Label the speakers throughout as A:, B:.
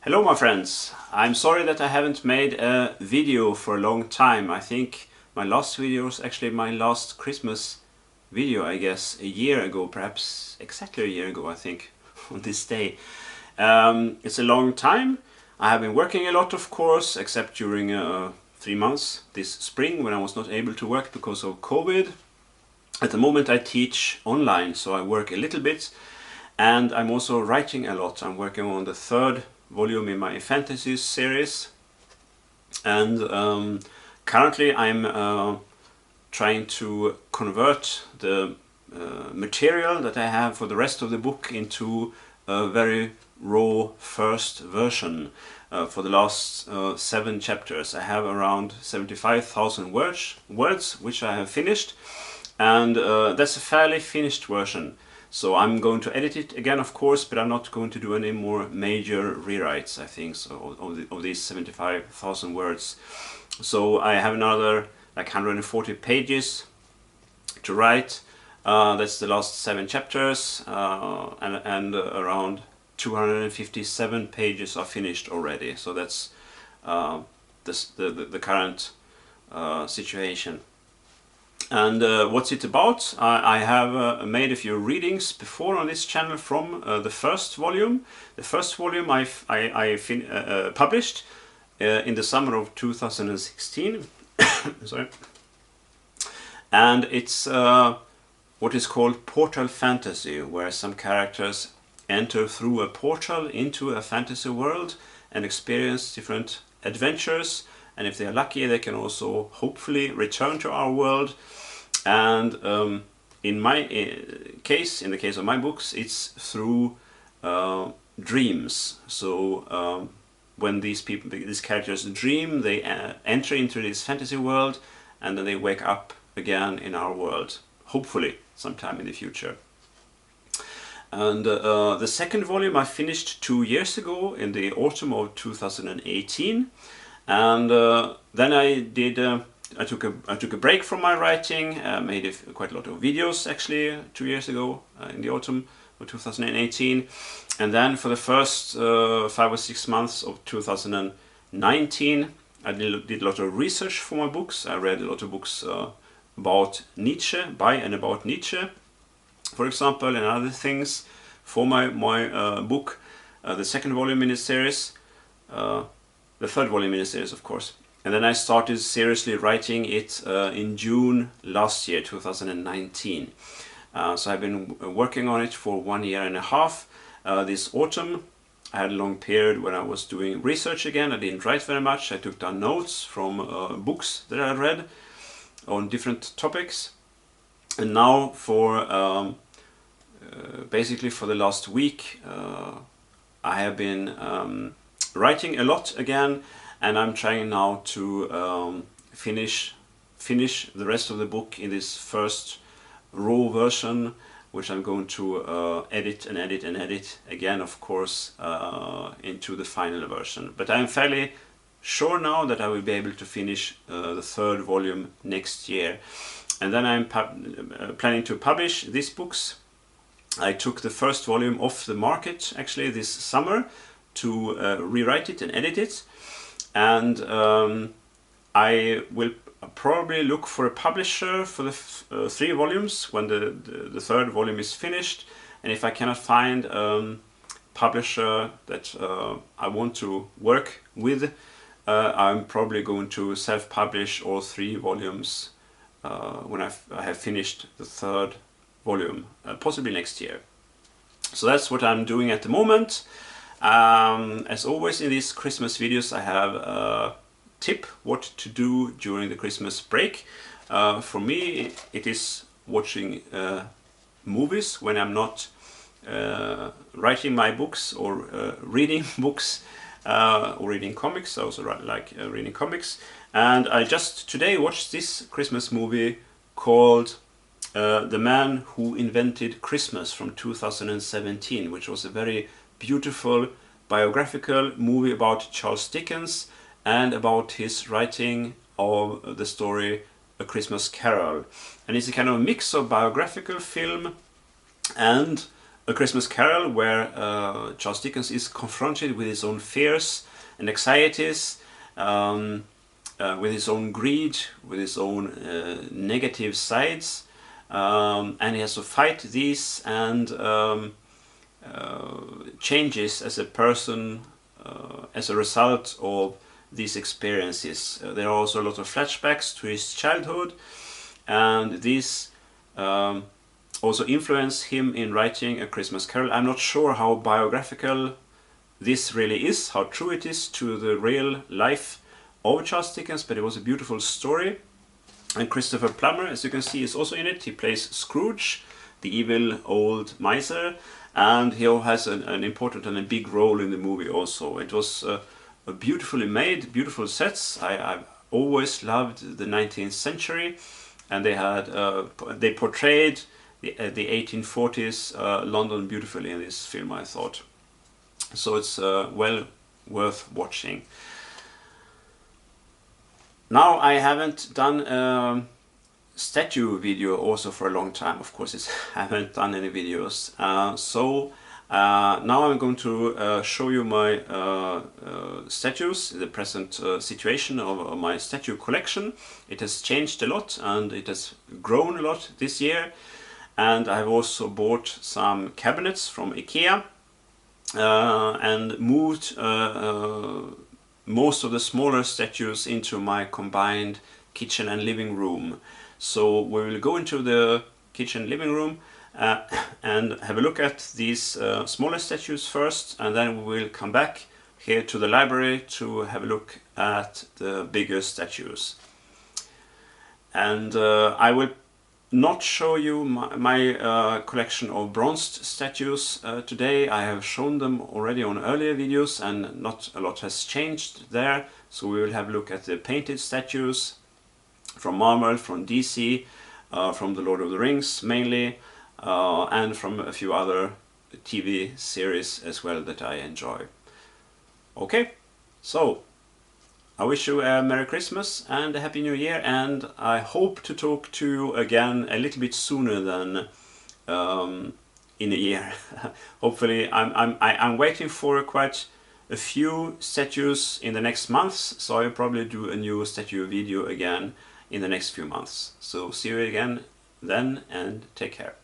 A: Hello my friends, I'm sorry that I haven't made a video for a long time. I think my last video was actually my last Christmas video, I guess, a year ago, perhaps exactly a year ago I think, on this day. It's a long time. I have been working a lot, of course, except during 3 months this spring when I was not able to work because of COVID. At the moment I teach online, so I work a little bit, and I'm also writing a lot. I'm working on the third volume in my fantasy series, and currently I'm trying to convert the material that I have for the rest of the book into a very raw first version. For the last 7 chapters I have around 75,000 words which I have finished, and that's a fairly finished version. So I'm going to edit it again, of course, but I'm not going to do any more major rewrites, I think, so of these 75,000 words. So I have another like 140 pages to write. That's the last 7 chapters, and around 257 pages are finished already. So that's the current situation. And what's it about? I have made a few readings before on this channel from the first volume. The first volume I published in the summer of 2016. Sorry. And it's what is called portal fantasy, where some characters enter through a portal into a fantasy world and experience different adventures. And if they are lucky, they can also hopefully return to our world. And in the case of my books, it's through dreams. So when these characters dream, they enter into this fantasy world, and then they wake up again in our world, hopefully sometime in the future. And the second volume I finished 2 years ago in the autumn of 2018. And then I took a break from my writing, made quite a lot of videos actually 2 years ago in the autumn of 2018, and then for the first 5 or 6 months of 2019 I did a lot of research for my books. I read a lot of books about Nietzsche, by and about Nietzsche, for example, and other things for my book, the second volume in the series. The third volume in the series, of course. And then I started seriously writing it in June last year, 2019. So I've been working on it for 1.5 years. This autumn I had a long period when I was doing research again. I didn't write very much. I took down notes from books that I read on different topics. And now for basically for the last week I have been writing a lot again, and I'm trying now to finish the rest of the book in this first raw version, which I'm going to edit and edit and edit again, of course, into the final version. But I'm fairly sure now that I will be able to finish the third volume next year. And then I'm planning to publish these books. I took the first volume off the market actually this summer to rewrite it and edit it, and I will probably look for a publisher for the 3 volumes when the third volume is finished. And if I cannot find a publisher that I want to work with, I'm probably going to self-publish all 3 volumes when I have finished the third volume, possibly next year. So that's what I'm doing at the moment. As always in these Christmas videos I have a tip what to do during the Christmas break. For me it is watching movies when I'm not writing my books or reading books or reading comics. I also like reading comics, and I just today watched this Christmas movie called The Man Who Invented Christmas from 2017, which was a very beautiful biographical movie about Charles Dickens and about his writing of the story A Christmas Carol. And it's a kind of mix of biographical film and A Christmas Carol, where Charles Dickens is confronted with his own fears and anxieties, with his own greed, with his own negative sides, and he has to fight these and changes as a person as a result of these experiences. There are also a lot of flashbacks to his childhood, and these also influence him in writing A Christmas Carol. I'm not sure how biographical this really is, how true it is to the real life of Charles Dickens, but it was a beautiful story. And Christopher Plummer, as you can see, is also in it. He plays Scrooge, the evil old miser, and he has an important and a big role in the movie also. It was a beautifully made, beautiful sets. I've always loved the 19th century, and they portrayed the 1840s London beautifully in this film, I thought. So it's well worth watching. Now, I haven't done a statue video also for a long time. Of course, I haven't done any videos. Now I'm going to show you my statues, the present situation of my statue collection. It has changed a lot and it has grown a lot this year. And I've also bought some cabinets from IKEA and moved most of the smaller statues into my combined kitchen and living room. So we will go into the kitchen living room and have a look at these smaller statues first, and then we will come back here to the library to have a look at the bigger statues. And I will not show you my collection of bronzed statues today. I have shown them already on earlier videos and not a lot has changed there. So we will have a look at the painted statues from Marvel, from DC, from the Lord of the Rings mainly, and from a few other TV series as well that I enjoy. Okay, so I wish you a Merry Christmas and a Happy New Year, and I hope to talk to you again a little bit sooner than in a year. Hopefully, I'm waiting for quite a few statues in the next months, so I'll probably do a new statue video again in the next few months. So see you again then, and take care.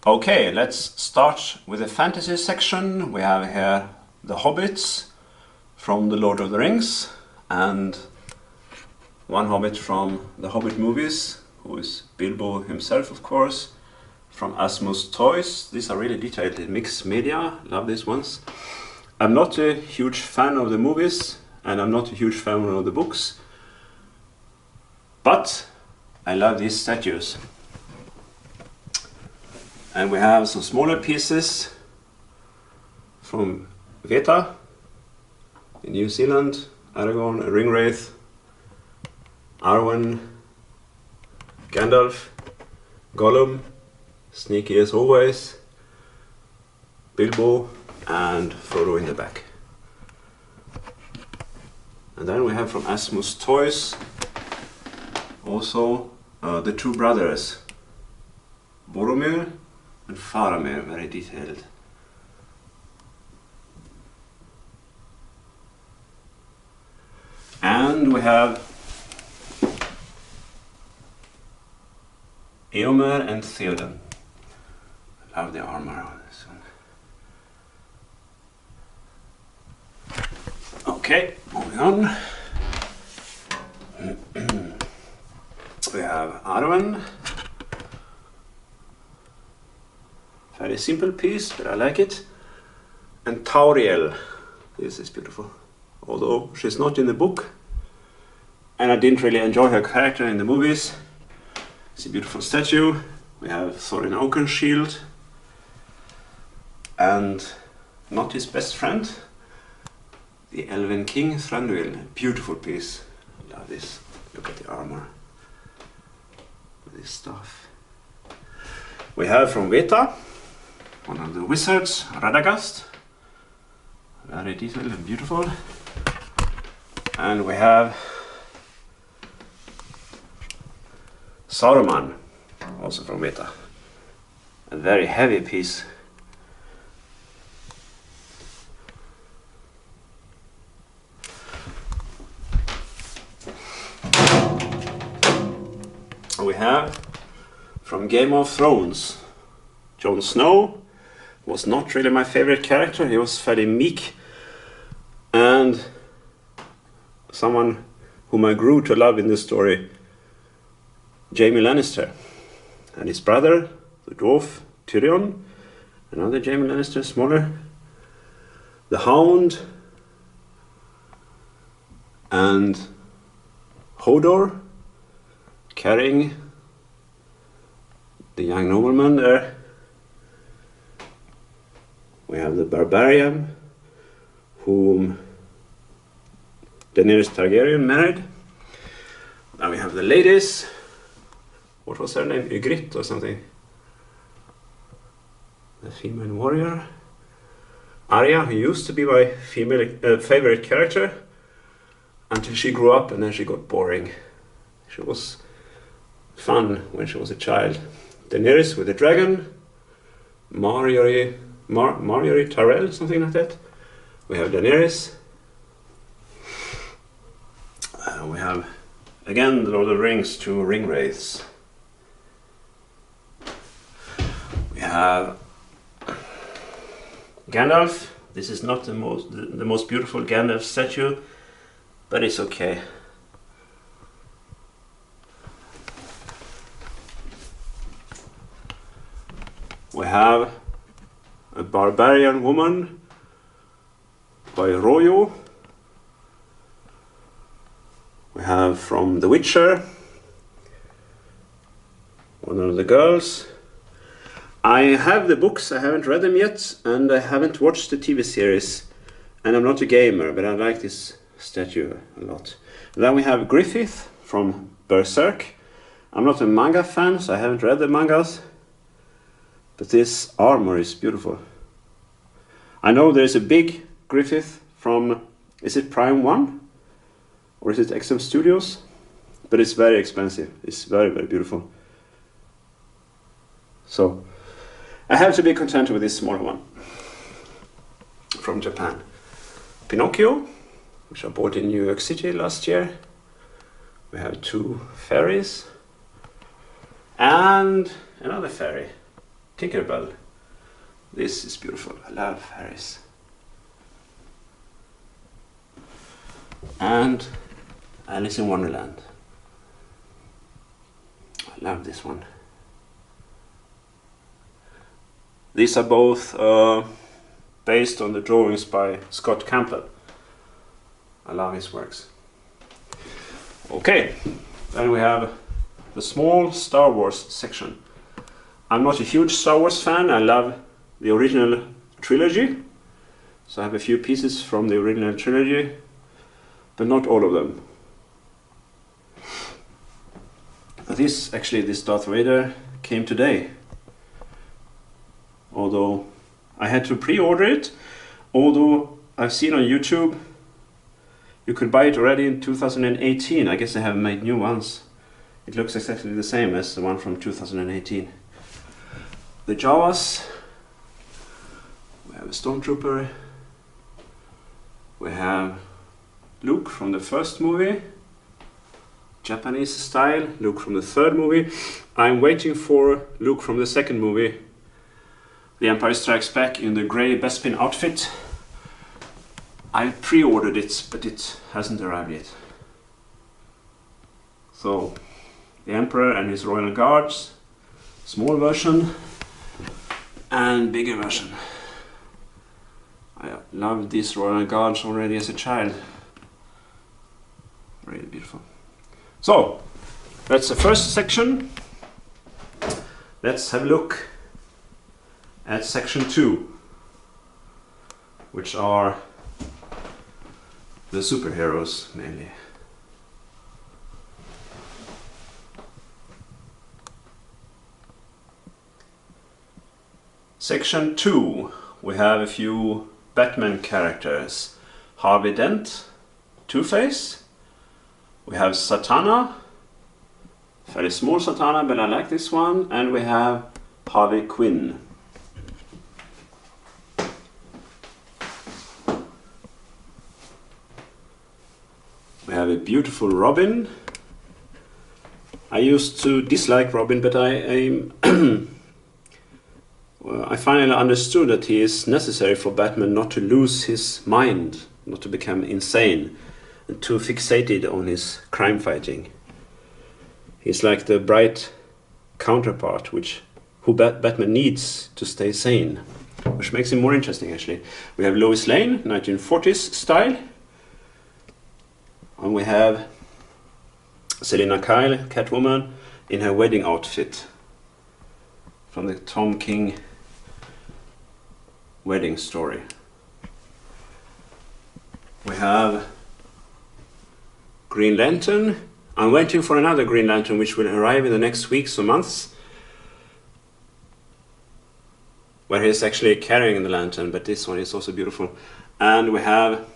A: Okay, let's start with the fantasy section. We have here the Hobbits from the Lord of the Rings, and one Hobbit from the Hobbit movies, who is Bilbo himself, of course, from Asmus Toys. These are really detailed in mixed media, love these ones. I'm not a huge fan of the movies, and I'm not a huge fan of the books, but I love these statues. And we have some smaller pieces from Wraith in New Zealand, Aragorn, a ring wraith, Arwen, Gandalf, Gollum, sneaky as always, Bilbo, and Frodo in the back. And then we have from Asmus Toys also the two brothers, Boromir and Faramir, very detailed. And we have Eomer and Theoden. I love the armor on this one. Okay, moving on. We have Arwen. Very simple piece, but I like it. And Tauriel. This is beautiful. Although she's not in the book, and I didn't really enjoy her character in the movies. It's a beautiful statue. We have Thorin Oakenshield, and not his best friend, the Elven King Thranduil. Beautiful piece. I love this. Look at the armor. This stuff. We have from Weta, one of the wizards, Radagast. Very detailed and beautiful. And we have Saruman, also from Weta. a very heavy piece. We have from Game of Thrones, Jon Snow was not really my favorite character. He was fairly meek, and someone whom I grew to love in this story, Jaime Lannister, and his brother, the dwarf Tyrion, another Jaime Lannister, smaller, the Hound, and Hodor, carrying the young nobleman there. We have the barbarian whom Daenerys Targaryen married. Then we have the ladies. What was her name? Ygritte or something? The female warrior. Arya, who used to be my favorite character until she grew up and then she got boring. She was fun when she was a child. Daenerys with the dragon. Marjorie Tyrell, something like that. We have Daenerys. We have again the Lord of the Rings, 2 ring wraiths. We have Gandalf. This is not the most beautiful Gandalf statue, but it's okay. We have a barbarian woman by Royo. We have from The Witcher, one of the girls. I have the books, I haven't read them yet, and I haven't watched the TV series. And I'm not a gamer, but I like this statue a lot. And then we have Griffith from Berserk. I'm not a manga fan, so I haven't read the mangas. But this armor is beautiful. I know there's a big Griffith from, is it Prime 1? Or is it XM Studios? But it's very expensive. It's very, very beautiful. So, I have to be content with this smaller one. From Japan. Pinocchio, which I bought in New York City last year. We have 2 fairies. And another fairy. Tinkerbell. This is beautiful. I love fairies. And Alice in Wonderland. I love this one. These are both based on the drawings by Scott Campbell. I love his works. Okay, then we have the small Star Wars section. I'm not a huge Star Wars fan. I love the original trilogy. So I have a few pieces from the original trilogy, but not all of them. This Darth Vader came today. Although I had to pre-order it, although I've seen on YouTube you could buy it already in 2018. I guess they have made new ones. It looks exactly the same as the one from 2018. The Jawas. We have a Stormtrooper. We have Luke from the first movie. Japanese style. Luke from the third movie. I'm waiting for Luke from the second movie. The Empire Strikes Back in the grey Bespin outfit. I pre-ordered it, but it hasn't arrived yet. So, the Emperor and his royal guards, small version and bigger version. I loved these royal guards already as a child. Really beautiful. So, that's the first section. Let's have a look at section 2, which are the superheroes mainly. Section 2, we have a few Batman characters. Harvey Dent, Two-Face. We have Satana, very small Satana, but I like this one. And we have Harley Quinn. We have a beautiful Robin. I used to dislike Robin, but well, I finally understood that he is necessary for Batman not to lose his mind, not to become insane, and too fixated on his crime fighting. He's like the bright counterpart who Batman needs to stay sane, which makes him more interesting actually. We have Lois Lane, 1940s style. And we have Selina Kyle, Catwoman, in her wedding outfit from the Tom King wedding story. We have Green Lantern. I'm waiting for another Green Lantern which will arrive in the next weeks or months, where he's actually carrying the lantern, but this one is also beautiful. And we have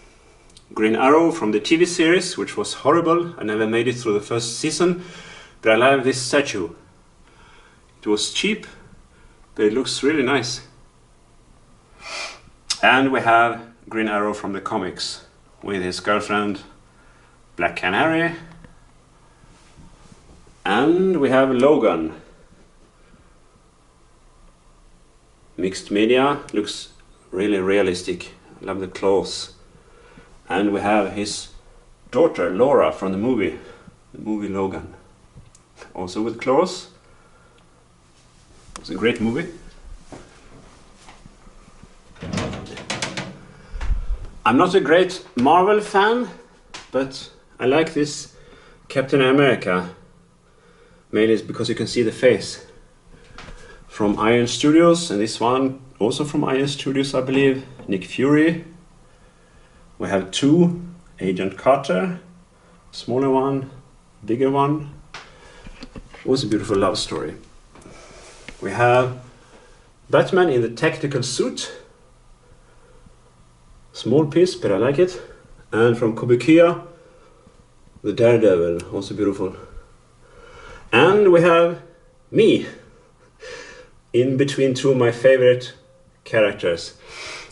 A: Green Arrow from the TV series, which was horrible. I never made it through the first season, but I love this statue. It was cheap, but it looks really nice. And we have Green Arrow from the comics with his girlfriend Black Canary. And we have Logan. Mixed media, looks really realistic. I love the claws. And we have his daughter Laura from the movie Logan, also with claws. It's a great movie. I'm not a great Marvel fan, but I like this Captain America, mainly because you can see the face. From Iron Studios, and this one also from Iron Studios, I believe, Nick Fury. We have two, Agent Carter, smaller one, bigger one. It was a beautiful love story. We have Batman in the tactical suit. Small piece, but I like it. And from Kobukiya, the Daredevil, also beautiful. And we have me, in between two of my favorite characters.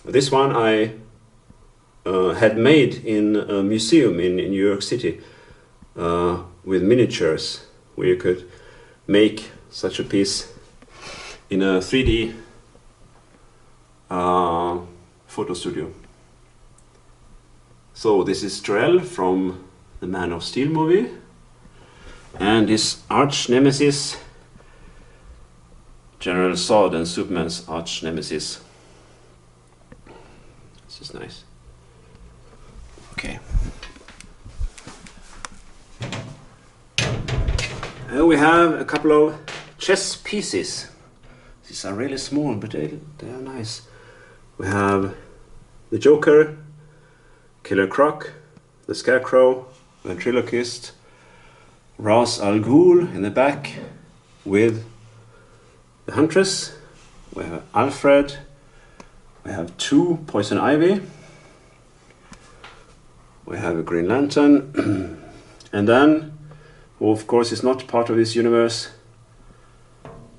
A: This one I had made in a museum in New York City with miniatures, where you could make such a piece in a 3D photo studio. So this is Jor-El from the Man of Steel movie, and his arch nemesis, General Zod, and Superman's arch nemesis. This is nice. Okay. And we have a couple of chess pieces. These are really small, but they are nice. We have the Joker, Killer Croc, the Scarecrow, Ventriloquist, Ra's al Ghul in the back with the Huntress. We have Alfred. We have two Poison Ivy. We have a Green Lantern. And then, who of course is not part of this universe,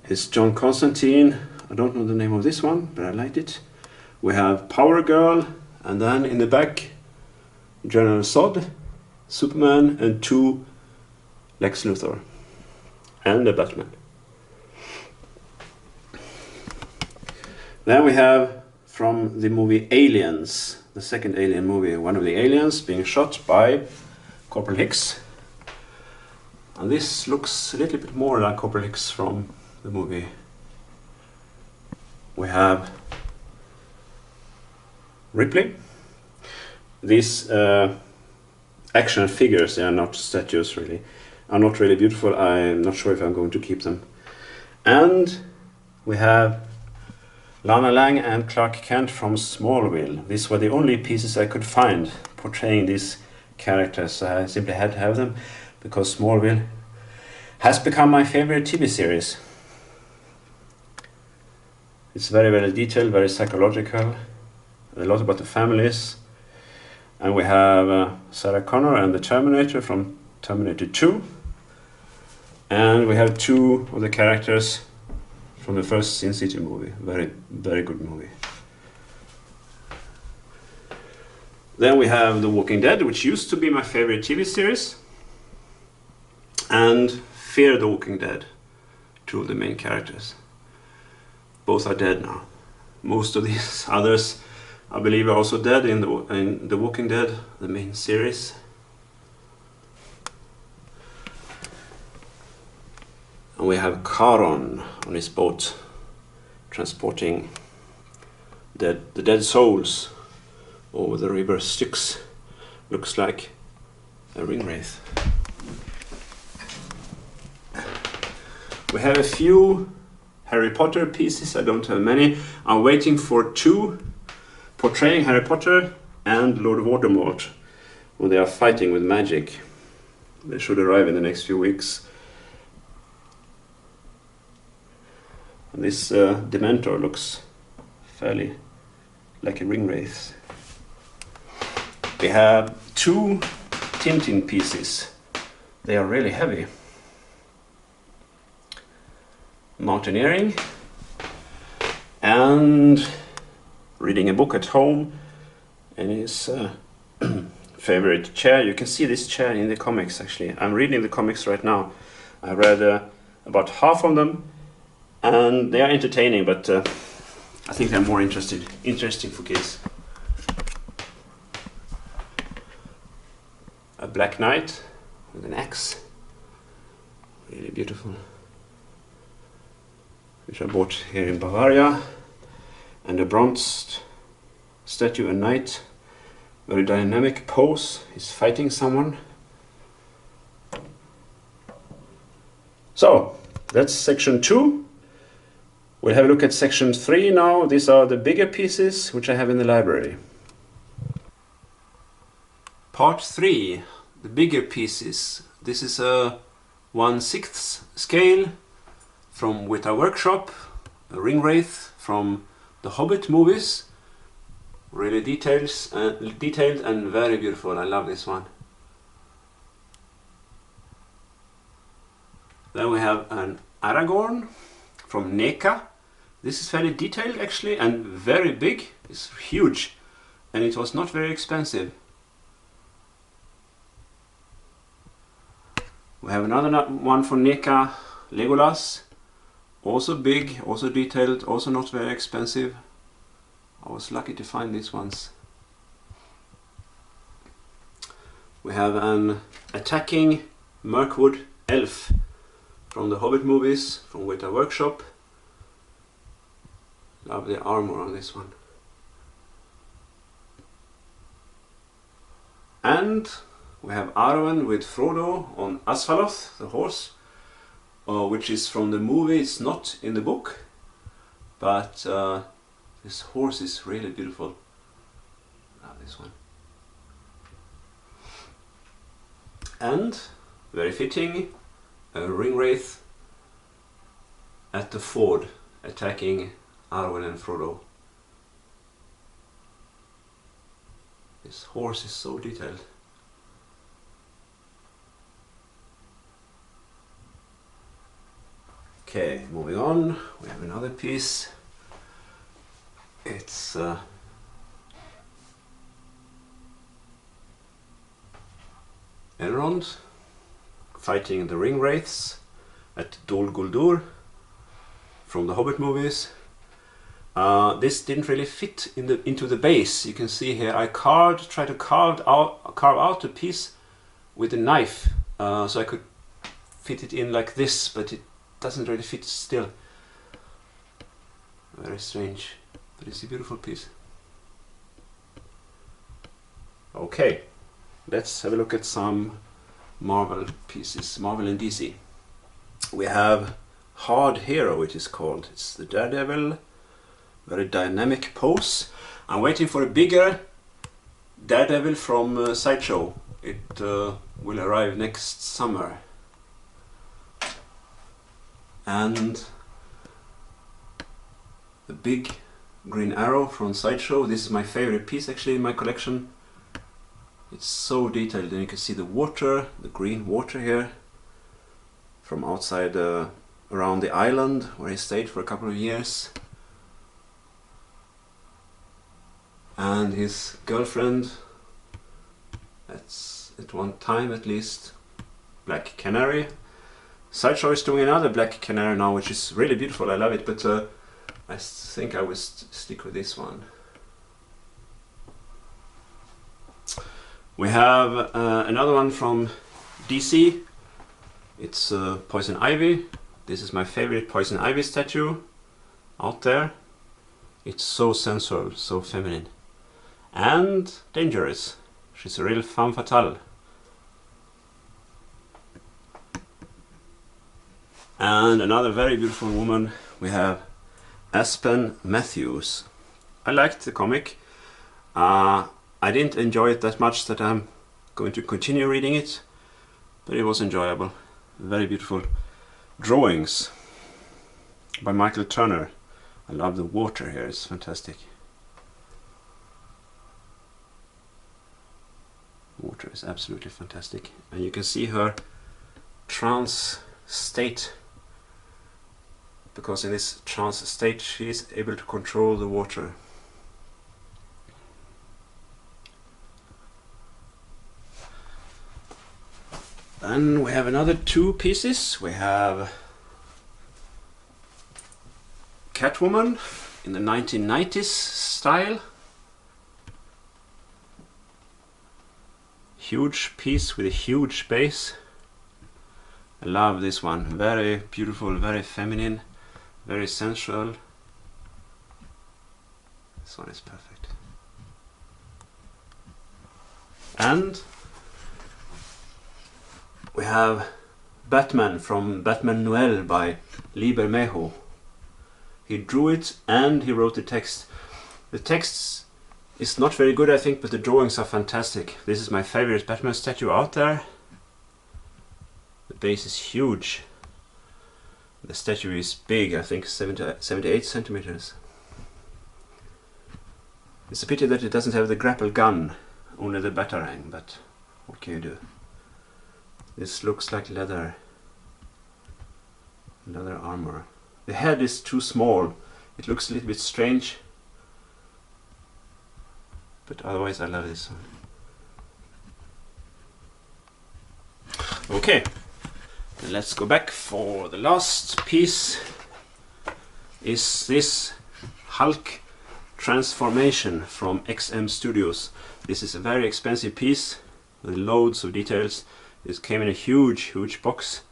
A: is John Constantine. I don't know the name of this one, but I liked it. We have Power Girl, and then in the back, General Zod, Superman, and two Lex Luthor, and the Batman. Then we have from the movie Aliens, the second Alien movie, one of the aliens being shot by Corporal Hicks. And this looks a little bit more like Corporal Hicks from the movie. We have Ripley. These action figures, they are not statues really, are not really beautiful. I'm not sure if I'm going to keep them. And we have Lana Lang and Clark Kent from Smallville. These were the only pieces I could find portraying these characters. So I simply had to have them because Smallville has become my favorite TV series. It's very well detailed, very psychological, a lot about the families. And we have Sarah Connor and the Terminator from Terminator 2. And we have two of the characters from the first Sin City movie. Very, very good movie. Then we have The Walking Dead, which used to be my favorite TV series, and Fear the Walking Dead, two of the main characters. Both are dead now. Most of these others, I believe, are also dead in the Walking Dead, the main series. And we have Charon on his boat, transporting the dead souls over the river Styx. Looks like a ring wraith. We have a few Harry Potter pieces. I don't have many. I'm waiting for two portraying Harry Potter and Lord Voldemort when they are fighting with magic. They should arrive in the next few weeks. And this Dementor looks fairly like a ring wraith. We have two Tintin pieces. They are really heavy. Mountaineering and reading a book at home in his favorite chair. You can see this chair in the comics actually. I'm reading the comics right now. I read about half of them and they are entertaining, but I think they're more interesting for kids. A black knight with an axe. Really beautiful. Which I bought here in Bavaria. And a bronze statue, a knight. Very dynamic pose. He's fighting someone. So, that's section 2. We'll have a look at section 3 now. These are the bigger pieces which I have in the library. Part 3, the bigger pieces. This is a 1/6 scale from Weta Workshop, a ring wraith from the Hobbit movies. Really detailed and very beautiful. I love this one. Then we have an Aragorn from NECA. This is fairly detailed actually and very big. It's huge and it was not very expensive. We have another one from NECA, Legolas. Also big, also detailed, also not very expensive. I was lucky to find these ones. We have an attacking Mirkwood elf from the Hobbit movies, from Weta Workshop. Love the armor on this one. And we have Arwen with Frodo on Asfaloth, the horse, which is from the movie. It's not in the book, but this horse is really beautiful. Love this one. And, very fitting, a ring wraith at the ford, attacking Arwen and Frodo. This horse is so detailed. Okay, moving on, we have another piece. It's Elrond fighting the ring wraiths at Dol Guldur from the Hobbit movies. This didn't really fit into the base. You can see here I tried to carve out a piece with a knife, so I could fit it in like this, but it doesn't really fit still. Very strange, but it's a beautiful piece. Okay, let's have a look at some Marvel pieces, Marvel and DC. We have Hard Hero, it is called. It's the Daredevil, very dynamic pose. I'm waiting for a bigger Daredevil from Sideshow. It will arrive next summer. And the big Green Arrow from Sideshow. This is my favorite piece actually in my collection. It's so detailed, and you can see the water, the green water here from outside a around the island where he stayed for a couple of years. And his girlfriend, that's at one time at least, Black Canary. Sideshow is doing another Black Canary now, which is really beautiful. I love it, but I think I will stick with this one. We have another one from DC. It's Poison Ivy. This is my favorite Poison Ivy statue out there. It's so sensual, so feminine. And dangerous. She's a real femme fatale. And another very beautiful woman, we have Aspen Matthews. I liked the comic. I didn't enjoy it that much that I'm going to continue reading it, but it was enjoyable. Very beautiful drawings by Michael Turner. I love the water here, it's fantastic. Water is absolutely fantastic, and you can see her trance state, because in this trance state she is able to control the water. Then we have another two pieces. We have Catwoman in the 1990s style. Huge piece with a huge base. I love this one. Very beautiful, very feminine, very sensual. This one is perfect. And we have Batman from Batman Noel by Lee Bermejo. He drew it and he wrote the text. The text is not very good, I think, but the drawings are fantastic. This is my favorite Batman statue out there. The base is huge. The statue is big, I think 78 centimeters. It's a pity that it doesn't have the grapple gun, only the batarang, but what can you do? This looks like leather armor. The head is too small. It looks a little bit strange, but otherwise I love this one. Okay, then let's go back for the last piece. Is this Hulk transformation from XM Studios. This is a very expensive piece with loads of details. This came in a huge box.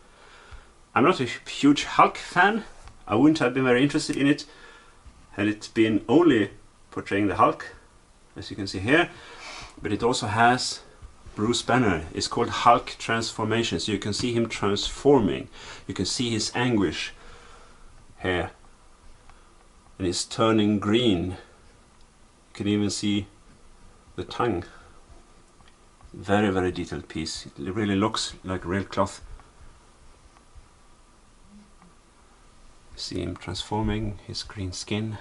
A: I'm not a huge Hulk fan. I wouldn't have been very interested in it had it been only portraying the Hulk, as you can see here. But it also has Bruce Banner. It's called Hulk Transformation, so you can see him transforming. You can see his anguish here. And it's turning green. You can even see the tongue. Very detailed piece. It really looks like real cloth. See him transforming, his green skin.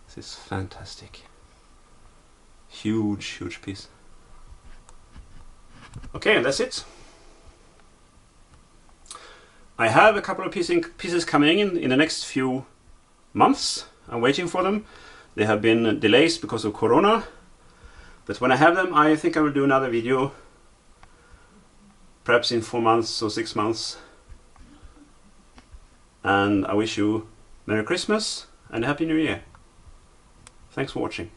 A: This is fantastic. Huge piece. Okay, that's it. I have a couple of pieces coming in the next few months. I'm waiting for them. There have been delays because of Corona. But when I have them, I think I will do another video. Perhaps in 4 months or 6 months. And I wish you Merry Christmas and a Happy New Year. Thanks for watching.